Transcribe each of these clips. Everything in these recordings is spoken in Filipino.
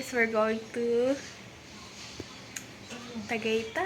guys, we're going to Tagaytay.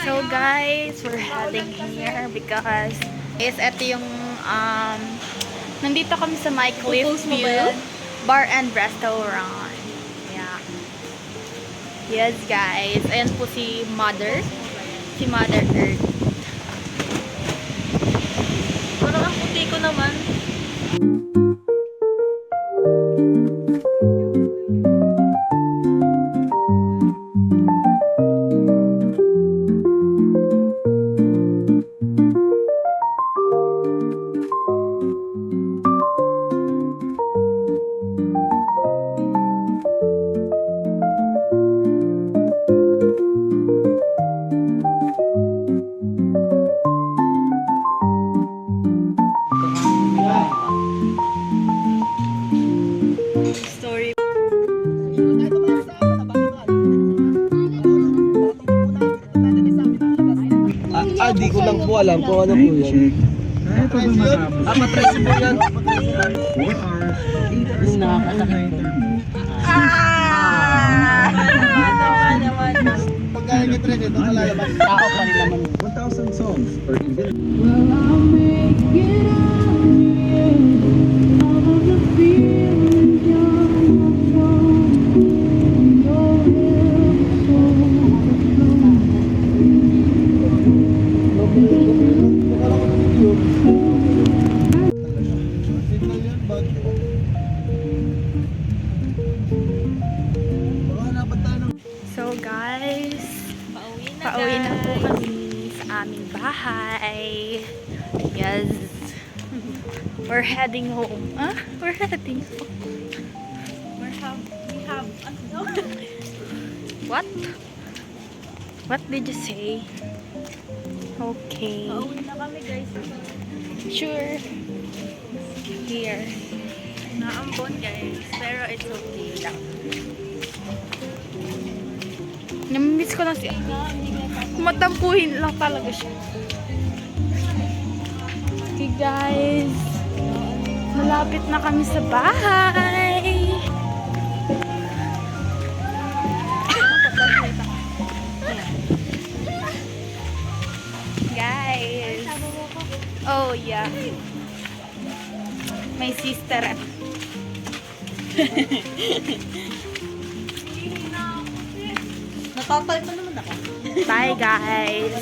So guys, we're heading here because ito yung nandito kami sa My Cliff View Bar and Restaurant. Yeah. Yes guys, ayan po si Mother Earth. Parang ang puti ko naman. Story. Di ko lang po alam kung ano po yan. Matrace po yan. 4 hours, 8 hours. Nakakasakit. Pagkain ka trend, ito kalalabas. Tao pa rin naman. 1,000 songs per event. Well, I'll make it out all of the feelings you're from your So guys, pauwi na po kami sa aming bahay. Yes. We're heading home. Huh? We're heading home. We have What? What did you say? Okay. Pauwi na kami guys. Sure. Here. Naambon guys. Pero it's okay lang. Namimiss ko lang siya. Matampuhin lang talaga siya. Okay guys. Malapit na kami sa bahay. Guys. Oh yeah. My sister. Napapal pa naman ako. Bye guys.